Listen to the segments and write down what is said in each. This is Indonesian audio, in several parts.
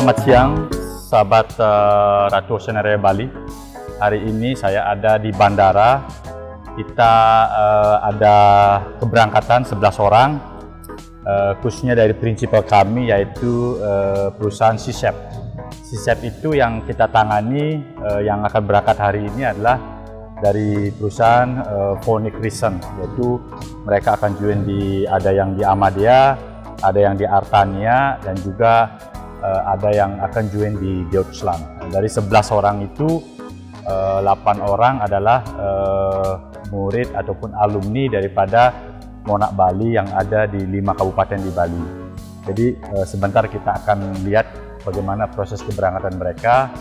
Selamat siang, sahabat Ratu Ocean Area Bali. Hari ini saya ada di bandara. Kita ada keberangkatan 11 orang, khususnya dari prinsipal kami yaitu perusahaan SeaShep. SeaShep itu yang kita tangani, yang akan berangkat hari ini adalah dari perusahaan Phoenix Reason, yaitu mereka akan join ada yang di Ahmadiyah, ada yang di Artania, dan juga ada yang akan join di Darussalam. Dari 11 orang itu 8 orang adalah murid ataupun alumni daripada Monarch Bali yang ada di 5 kabupaten di Bali. Jadi sebentar kita akan lihat bagaimana proses keberangkatan mereka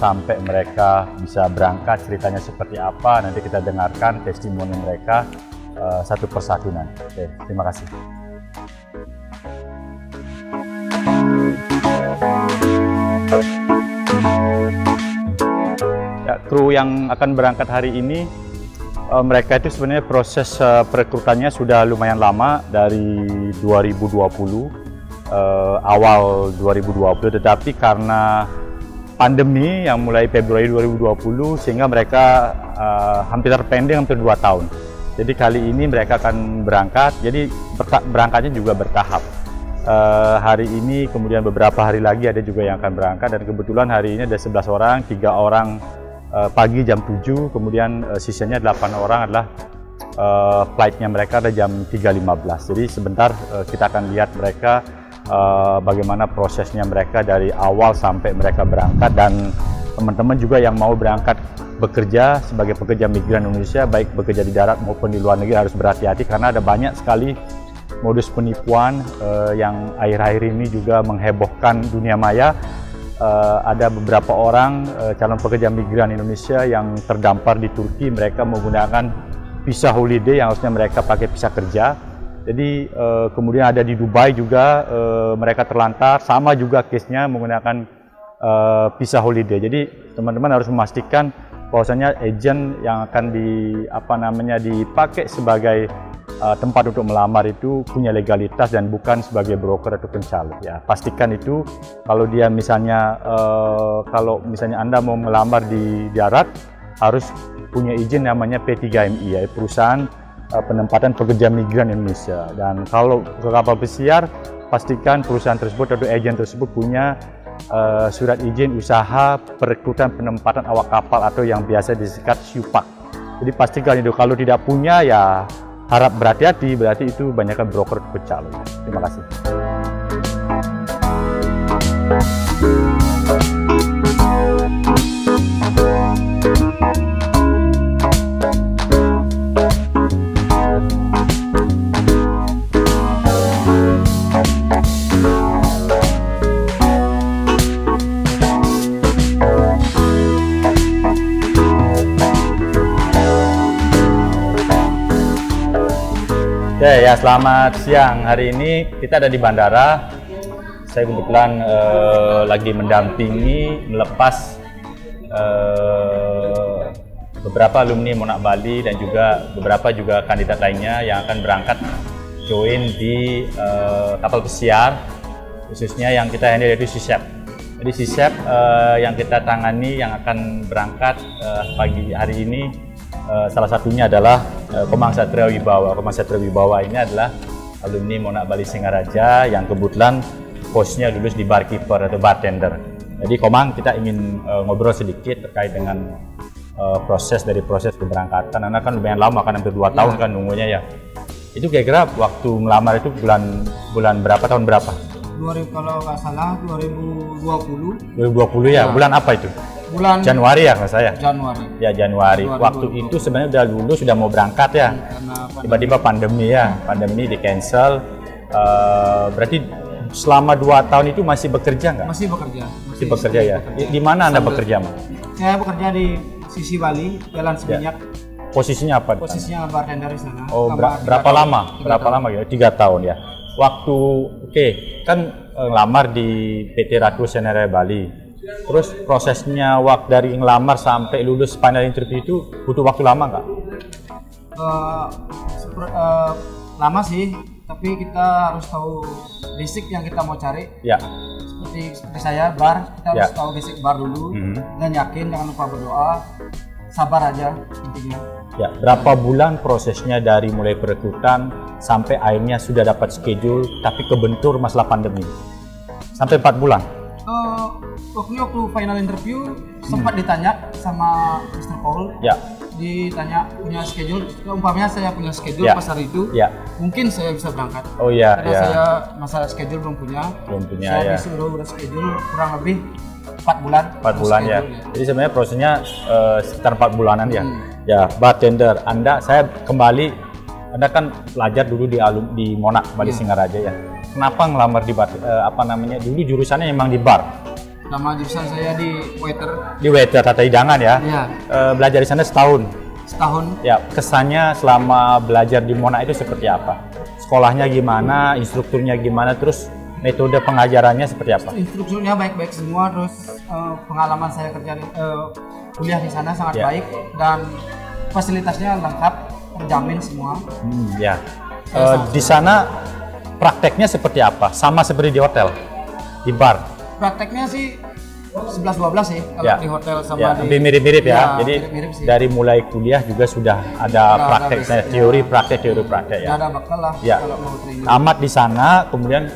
sampai mereka bisa berangkat, ceritanya seperti apa. Nanti kita dengarkan testimoni mereka satu persatu nanti. Oke, terima kasih. Ya, kru yang akan berangkat hari ini, mereka itu sebenarnya proses perekrutannya sudah lumayan lama, dari 2020, awal 2020, tetapi karena pandemi yang mulai Februari 2020 sehingga mereka hampir terpending hampir 2 tahun. Jadi kali ini mereka akan berangkat, jadi berangkatnya juga bertahap. Hari ini, kemudian beberapa hari lagi ada juga yang akan berangkat, dan kebetulan hari ini ada 11 orang, 3 orang pagi jam 7, kemudian sisanya 8 orang adalah flightnya mereka ada jam 3.15. Jadi sebentar kita akan lihat mereka bagaimana prosesnya mereka dari awal sampai mereka berangkat. Dan teman-teman juga yang mau berangkat bekerja sebagai pekerja migran Indonesia, baik bekerja di darat maupun di luar negeri, harus berhati-hati karena ada banyak sekali modus penipuan yang akhir-akhir ini juga menghebohkan dunia maya. Ada beberapa orang calon pekerja migran Indonesia yang terdampar di Turki. Mereka menggunakan visa holiday yang harusnya mereka pakai visa kerja. Jadi kemudian ada di Dubai juga mereka terlantar, sama juga case-nya menggunakan visa holiday. Jadi teman-teman harus memastikan bahwasanya agen yang akan dipakai sebagai tempat untuk melamar itu punya legalitas dan bukan sebagai broker atau pencalon. Ya, pastikan itu. Kalau dia misalnya kalau misalnya Anda mau melamar di darat, harus punya izin namanya P3MI, yaitu perusahaan penempatan pekerja migran Indonesia. Dan kalau ke kapal pesiar, pastikan perusahaan tersebut atau agen tersebut punya surat izin usaha perekrutan penempatan awak kapal atau yang biasa disingkat SUPAK. Jadi pastikan itu. Kalau tidak punya, ya harap berhati-hati, berarti itu banyakkan broker pencalon. Terima kasih. Ya, selamat siang. Hari ini kita ada di bandara. Saya kebetulan lagi mendampingi melepas beberapa alumni Monarch Bali dan juga beberapa juga kandidat lainnya yang akan berangkat join di kapal pesiar, khususnya yang kita handle yaitu SeaShep. Jadi SeaShep yang kita tangani yang akan berangkat pagi hari ini, salah satunya adalah Komang Satria Wibawa. Komang Satria Wibawa ini adalah alumni Monarch Bali Singaraja yang kebetulan posnya lulus di barkeeper atau bartender. Jadi Komang, kita ingin ngobrol sedikit terkait dengan proses keberangkatan. Karena kan lumayan lama, kan hampir 2 tahun kan nunggunya ya. Itu kira-kira waktu melamar itu bulan berapa, tahun berapa? Kalau nggak salah 2020. 2020 ya. Bulan apa itu? Bulan Januari ya, kalau saya. Januari. Ya, Januari. Waktu itu sebenarnya udah lulus, sudah mau berangkat ya. Tiba-tiba pandemi ya, pandemi di cancel. Berarti selama 2 tahun itu masih bekerja nggak? Masih bekerja. Masih bekerja ya. Di mana Anda bekerja, Mas? Saya bekerja di sisi Bali, Jalan Seminyak. Ya. Posisinya apa? Posisinya bartender di sana. Oh, berapa lama? Berapa lama ya? 3 tahun ya. Waktu kan ngelamar di PT Ratu Ocean Area Bali. Terus prosesnya dari ngelamar sampai lulus final interview itu butuh waktu lama nggak? Lama sih, tapi kita harus tahu basic yang kita mau cari. Ya. Seperti saya bar, kita harus tahu basic bar dulu dan yakin, jangan lupa berdoa, sabar aja intinya. Ya, berapa bulan prosesnya dari mulai perekrutan sampai akhirnya sudah dapat schedule tapi kebentur masalah pandemi? Sampai 4 bulan? Waktu final interview sempat ditanya sama Mr. Paul. Ya. Ditanya punya schedule, umpamanya saya punya schedule pas hari itu, mungkin saya bisa berangkat. Oh iya. Karena saya masalah schedule belum punya. Saya disuruh udah schedule kurang lebih 4 bulan. 4 bulan ya. Jadi sebenarnya prosesnya sekitar 4 bulanan ya. Ya, bartender. Saya kembali, Anda kan pelajar dulu di Monak Bali Singaraja ya. Kenapa ngelamar di bar? Dulu jurusannya memang di bar. Nama jurusan saya di waiter. Di waiter tata hidangan ya. Iya. Belajar di sana setahun. Setahun. Ya, kesannya selama belajar di Monak itu seperti apa? Sekolahnya gimana, instrukturnya gimana, terus metode pengajarannya seperti apa? Instrukturnya baik-baik semua, terus pengalaman saya kerja kuliah di sana sangat baik dan fasilitasnya lengkap, terjamin semua. Di sana prakteknya seperti apa? Sama seperti di hotel, di bar? Prakteknya sih 11-12 sih kalau di hotel sama di... Lebih mirip-mirip ya. Jadi mirip sih. dari mulai kuliah juga sudah ada prakteknya, teori praktek ya. Ada bakal lah kalau mau training. Amat di sana, kemudian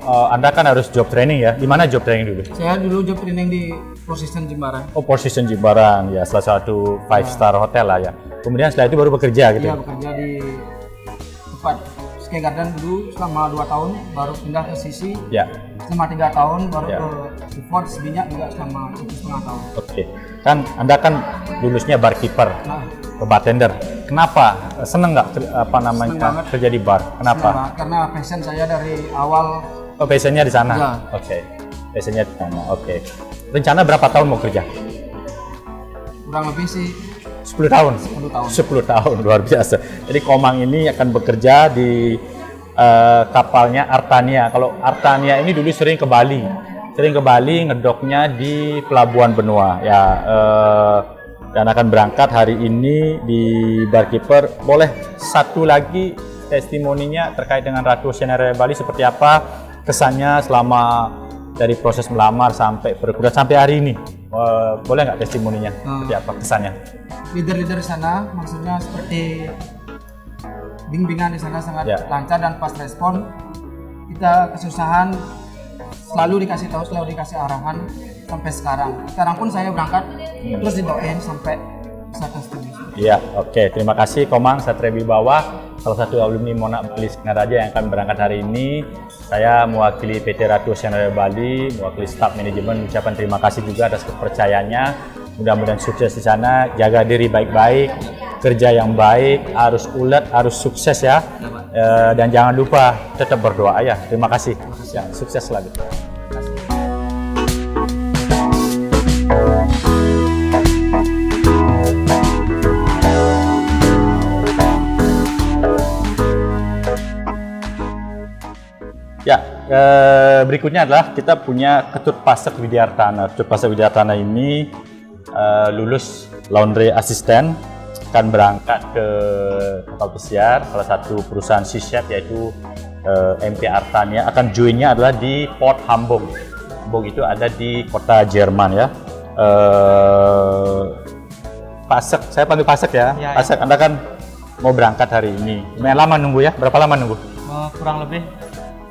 Anda kan harus job training ya. Di mana job training dulu? Saya dulu job training di Four Seasons Jimbaran. Oh, Four Seasons Jimbaran ya, salah satu 5-star hotel lah ya. Kemudian setelah itu baru bekerja gitu. Iya, bekerja di tempat Sky Garden dulu selama 2 tahun, baru pindah ke Sisi. Ya. Selama 3 tahun, baru ke Fort Seminyak juga selama 1,5 tahun. Oke. Kan Anda kan lulusnya barkeeper, ke bartender. Kenapa? Seneng nggak kerja di bar? Kenapa? Karena passion saya dari awal. Oh, passionnya di sana? Ya. Oke. Passionnya di sana, oke. Rencana berapa tahun mau kerja? Kurang lebih sih 10 tahun? 10 tahun, luar biasa. Jadi Komang ini akan bekerja di kapalnya Artania. Kalau Artania ini dulu sering ke Bali, ngedoknya di Pelabuhan Benua ya, dan akan berangkat hari ini di barkeeper. Boleh satu lagi testimoninya terkait dengan Ratu Ocean Area Bali, seperti apa kesannya selama dari proses melamar sampai perekrutan sampai hari ini? Boleh nggak testimoninya seperti apa kesannya? Leader-leader di sana maksudnya seperti bimbingan di sana sangat lancar dan pas respon. Kita kesusahan selalu dikasih tahu, selalu dikasih arahan sampai sekarang. Sekarang pun saya berangkat terus didoain sampai bisa testimoni. Iya, oke. Terima kasih Komang Satria Wibawa, salah satu alumni Monak Bali Singaraja yang akan berangkat hari ini. Saya mewakili PT Ratu Ocean Area Bali, mewakili staf manajemen, mengucapkan terima kasih juga atas kepercayaannya. Mudah-mudahan sukses di sana, jaga diri baik-baik, kerja yang baik, harus ulet, harus sukses ya. Dan jangan lupa tetap berdoa ya. Terima kasih. Ya, sukses selalu. Ya, berikutnya adalah kita punya Ketut Pasek Widyartana. Ketut Pasek Widyartana ini lulus laundry assistant, akan berangkat ke kapal pesiar salah satu perusahaan seaset yaitu MP Artania. Akan joinnya adalah di Port Hamburg. Hamburg itu ada di kota Jerman ya. Pasek, saya panggil Pasek ya. Pasek, Anda kan mau berangkat hari ini. Lumayan lama nunggu ya? Berapa lama nunggu? Kurang lebih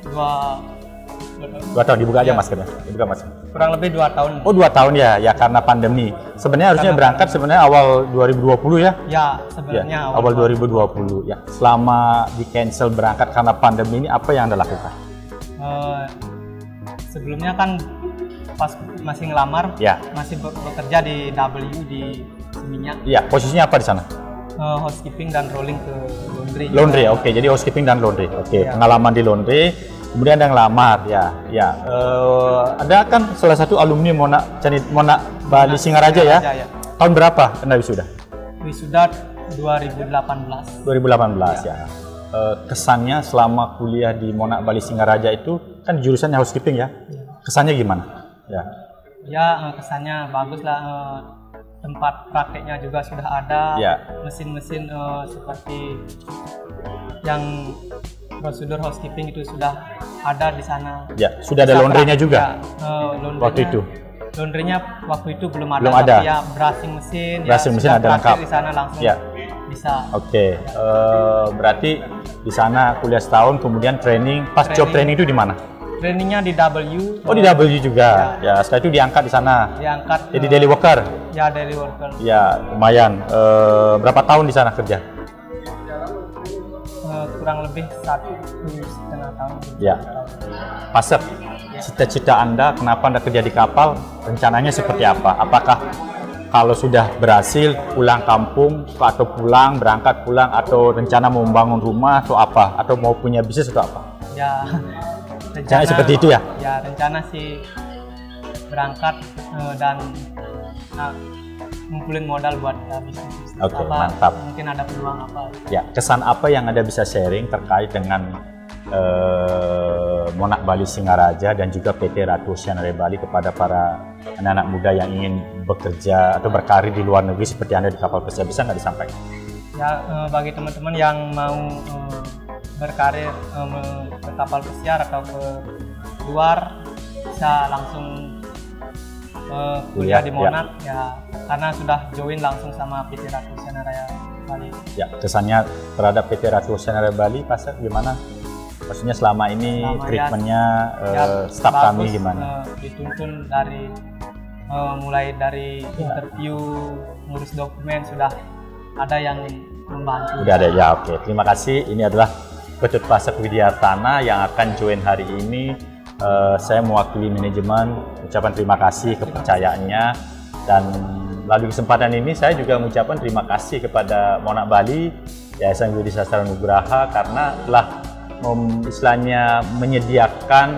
2 tahun. Dibuka aja maskernya. Dibuka masker. Kurang lebih 2 tahun. Oh, 2 tahun ya, ya karena pandemi. Sebenarnya harusnya berangkat sebenarnya awal 2020 ya? Ya, sebenarnya ya, awal 2020 ya. Selama di cancel berangkat karena pandemi ini, apa yang Anda lakukan? Sebelumnya kan pas masih ngelamar, masih bekerja di W di Seminyak. Iya, posisinya apa di sana? Housekeeping dan rolling ke laundry. Laundry, oke. Jadi housekeeping dan laundry, oke. Pengalaman di laundry. Kemudian ada yang lamar, ya. Ada kan salah satu alumni Monak Bali Singaraja ya. Tahun berapa Anda wisuda? Wisuda 2018. 2018 ya. Kesannya selama kuliah di Monak Bali Singaraja itu kan jurusannya housekeeping ya. Kesannya gimana? Ya, kesannya bagus lah. Tempat prakteknya juga sudah ada. Mesin-mesin seperti yang prosedur housekeeping itu sudah ada di sana. Ya, sudah ada laundry-nya juga. Ya, waktu itu. Laundry-nya waktu itu belum ada. Belum ada. Tapi ya brushing mesin. Brushing mesin ada lengkap. Di sana langsung. Ya. Bisa. Oke. Berarti di sana kuliah setahun, kemudian training. Pas job training itu di mana? Trainingnya di W. Oh, di W juga. Ya, setelah itu diangkat di sana. Diangkat. Jadi daily worker. Ya, daily worker. Ya, lumayan. Berapa tahun di sana kerja? Kurang lebih 1,5 tahun. Ya. Pasek, cita-cita Anda, kenapa Anda kerja di kapal? Rencananya seperti apa? Apakah kalau sudah berhasil pulang kampung atau berangkat pulang, atau rencana mau membangun rumah atau apa? Atau mau punya bisnis atau apa? Ya. Rencana seperti itu ya? Ya, rencana sih berangkat dan ngumpulin modal buat bisnis. Oke, mantap. Mungkin ada peluang apa? Ya, kesan apa yang Anda bisa sharing terkait dengan Monarch Bali Singaraja dan juga PT Ratu Oceaneering Bali kepada para anak-anak muda yang ingin bekerja atau berkarir di luar negeri seperti Anda di kapal pesiar, bisa nggak disampaikan? Ya, bagi teman-teman yang mau berkarir ke kapal pesiar atau ke luar, bisa langsung kuliah di Monarch ya, karena sudah join langsung sama PT Ratu Oceaneering Bali. Ya, kesannya terhadap PT Ratu Oceaneering Bali, Pasek, gimana? Maksudnya selama ini treatmentnya staf kami gimana? Dituntun dari mulai dari interview, ngurus dokumen, sudah ada yang membantu. Udah ada ya, oke. Terima kasih. Ini adalah Ketut Pasek Widiartana yang akan join hari ini. Saya mewakili manajemen ucapan terima kasih kepercayaannya, dan melalui kesempatan ini saya juga mengucapkan terima kasih kepada Monarch Bali, Yayasan Budi Sastra Nugraha, karena telah istilahnya menyediakan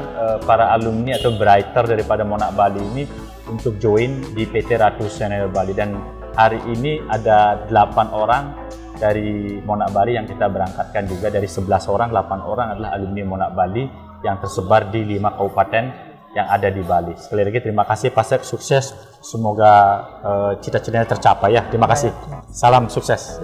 para alumni atau brighter daripada Monarch Bali ini untuk join di PT Ratu Oceaneering Bali. Dan hari ini ada 8 orang dari Monarch Bali yang kita berangkatkan juga. Dari 11 orang, 8 orang adalah alumni Monarch Bali yang tersebar di 5 kabupaten yang ada di Bali. Sekali lagi terima kasih Pasek, sukses. Semoga cita-citanya tercapai ya. Terima kasih. Salam sukses.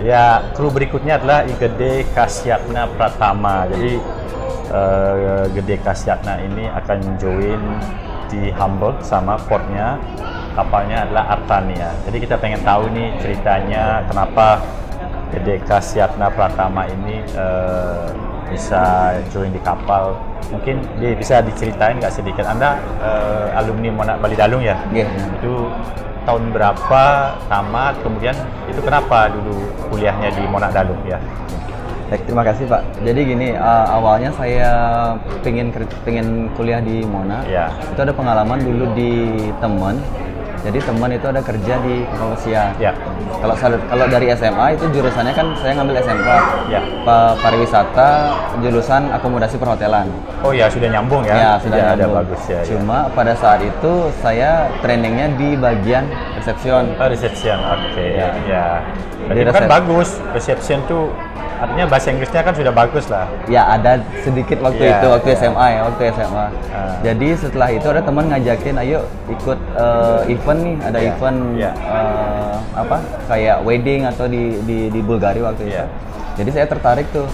Ya, kru berikutnya adalah Gede Kasyatna Pratama. Jadi Gede Kasyatna ini akan join di Hamburg sama portnya. Kapalnya adalah Artania. Jadi kita pengen tahu nih ceritanya kenapa Gede Kasyatna Pratama ini bisa join di kapal. Mungkin dia bisa diceritain nggak sedikit? Anda alumni Monarch Bali Dalung ya? Iya. Itu tahun berapa tamat, kemudian itu kenapa dulu kuliahnya di Monarch Dalung ya? Baik, terima kasih Pak. Jadi gini, awalnya saya pengen kuliah di Monarch. Ya. Itu ada pengalaman dulu di teman. Jadi teman itu ada kerja di kapal pesiar. Ya. Kalau dari SMA itu jurusannya kan saya ngambil SMK. Ya. Pariwisata, jurusan akomodasi perhotelan. Oh ya, sudah nyambung ya? Ya, sudah nyambung. Ada bagus ya. Cuma pada saat itu saya trainingnya di bagian reception. Oh, reception, oke. Ya. Jadi Jadi kan bagus, reception tuh artinya bahasa Inggrisnya kan sudah bagus lah. Ya, ada sedikit waktu itu, waktu SMA ya, waktu SMA. Jadi setelah itu ada teman ngajakin, ayo ikut event nih, ada event apa kayak wedding atau di Bulgaria waktu itu. Jadi saya tertarik tuh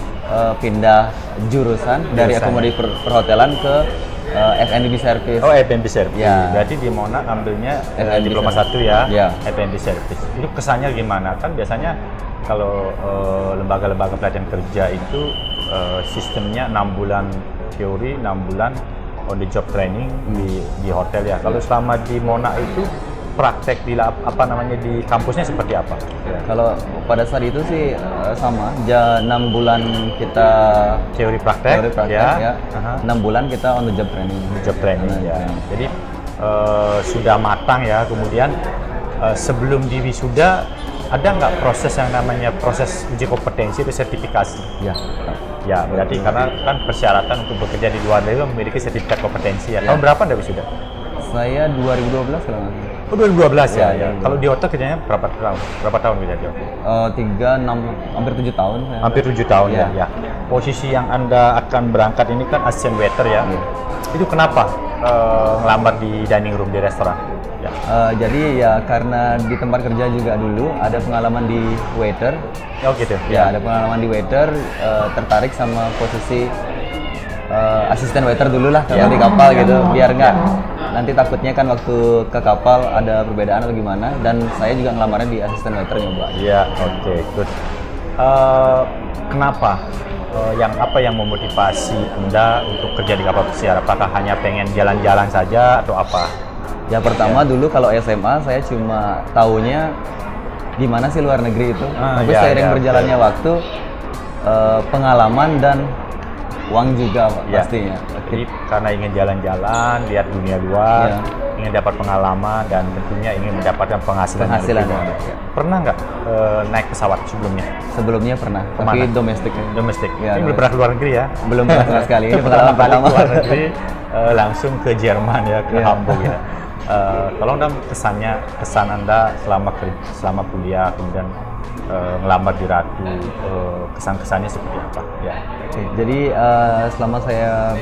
pindah jurusan dari akomodasi perhotelan ke F&B service. Oh, F&B service. Ya. Berarti di Monarch ambilnya diploma 1 ya, F&B service. Itu kesannya gimana? Kan biasanya kalau lembaga-lembaga pelatihan kerja itu sistemnya 6 bulan teori, 6 bulan on the job training di hotel ya. Kalau selama di Monarch itu praktek di di kampusnya seperti apa? Ya. Kalau pada saat itu sih sama, 6 bulan kita teori praktek ya. 6 bulan kita on the job training. Job training ya. Jadi sudah matang ya. Kemudian sebelum di wisuda ada nggak proses yang namanya proses uji kompetensi atau sertifikasi? Ya. Ya, berarti karena kan persyaratan untuk bekerja di luar negeri memiliki sertifikat kompetensi ya. Tahun berapa Anda wisuda? Saya 2012 kalau nggak salah. Oh, 2012 ya. Kalau di hotel kerjanya berapa tahun? Berapa tahun kerja di hotel? 3, 6, hampir 7 tahun. Hampir 7 tahun ya. Posisi yang Anda akan berangkat ini kan assistant waiter ya. Itu kenapa ngelamar di dining room di restoran? Ya. Jadi ya karena di tempat kerja juga dulu ada pengalaman di waiter. Oh gitu. Ya, ada pengalaman di waiter, tertarik sama posisi asisten waiter dulu lah kalau di kapal gitu, biar nggak nanti takutnya kan waktu ke kapal ada perbedaan atau gimana. Dan saya juga ngelamarnya di asisten waiter nyoba. Iya, oke, good. Kenapa? Apa yang memotivasi Anda untuk kerja di kapal pesiar? Apakah hanya pengen jalan-jalan saja atau apa? Ya pertama dulu kalau SMA saya cuma taunya gimana sih luar negeri itu. Tapi seiring berjalannya waktu, pengalaman dan uang juga pastinya. Jadi karena ingin jalan-jalan, lihat dunia luar, ingin dapat pengalaman dan tentunya ingin mendapatkan penghasilan. Pernah nggak naik pesawat sebelumnya? Sebelumnya pernah, tapi domestik. Domestik. Ya, ini belum pernah keluar negeri ya? Belum pernah sama sekali. Ini pengalaman pertama. Keluar negeri langsung ke Jerman ya, ke Hamburg ya. Tolong dong kesan Anda selama kuliah, kemudian ngelamar di Ratu, kesan-kesannya seperti apa? Ya. Jadi selama saya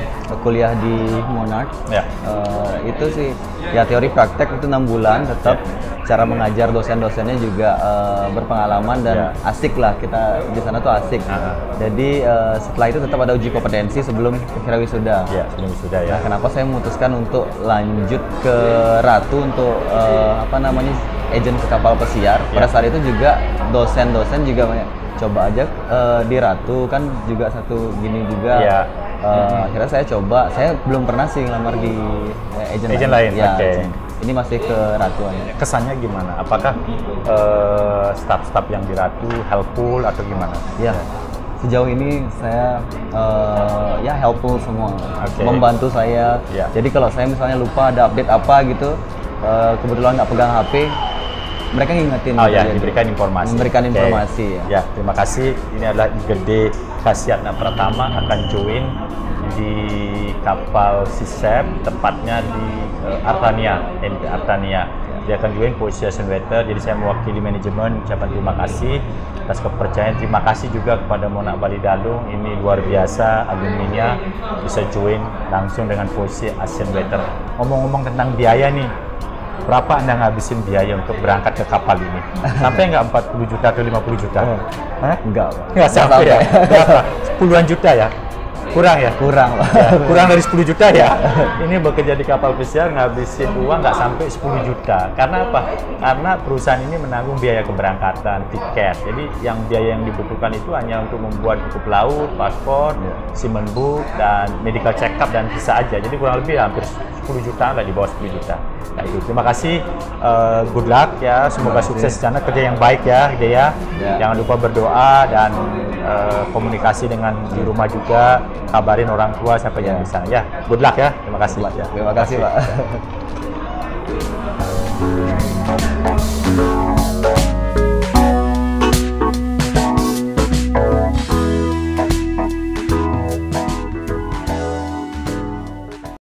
kuliah di Monarch, itu sih ya teori praktek itu 6 bulan tetap. Cara mengajar dosen-dosennya juga berpengalaman dan asik lah, kita di sana tuh asik. Jadi setelah itu tetap ada uji kompetensi sebelum akhirnya wisuda. Ya, sebelum wisuda ya. Nah, kenapa saya memutuskan untuk lanjut ke Ratu untuk agent ke kapal pesiar? Pada saat itu juga dosen-dosen juga banyak. Coba aja di Ratu kan juga satu gini juga. Akhirnya saya coba. Saya belum pernah sih ngelamar di agent lain. Ya, ini masih ke Ratu aja. Kesannya gimana? Apakah staff-staff yang di Ratu helpful atau gimana? Ya, sejauh ini saya ya helpful semua, membantu saya. Jadi kalau saya misalnya lupa ada update apa gitu, kebetulan nggak pegang HP, mereka ngingetin. Oh ya, diberikan informasi. Memberikan informasi. Ya, terima kasih. Ini adalah Gede Khasiatna Pratama akan join di kapal Sisep, tepatnya di Artania, NP Artania. Dia akan join posisi assistant waiter. Jadi saya mewakili manajemen ucapan terima kasih atas kepercayaan. Terima kasih juga kepada Monarch Bali Dalung. Ini luar biasa alumninya bisa join langsung dengan posisi assistant waiter. Ngomong-ngomong tentang biaya nih, berapa Anda ngabisin biaya untuk berangkat ke kapal ini? Sampai nggak 40 juta atau 50 juta? Nggak sampai ya? Puluhan juta ya? Kurang ya? Kurang lah. Ya, kurang dari 10 juta ya? Ini bekerja di kapal pesiar ngabisin uang nggak sampai 10 juta. Karena apa? Karena perusahaan ini menanggung biaya keberangkatan, tiket. Jadi yang biaya yang dibutuhkan itu hanya untuk membuat buku pelaut, paspor, seaman book, dan medical check up dan visa aja. Jadi kurang lebih hampir 10 juta, nggak di bawah 10 juta. Nah, itu. Terima kasih, good luck ya, semoga sukses di sana, kerja yang baik ya, Hidayah. Jangan lupa berdoa dan komunikasi dengan di rumah juga, kabarin orang tua siapa yang di sana ya. Good luck ya, terima kasih. Terima kasih Pak.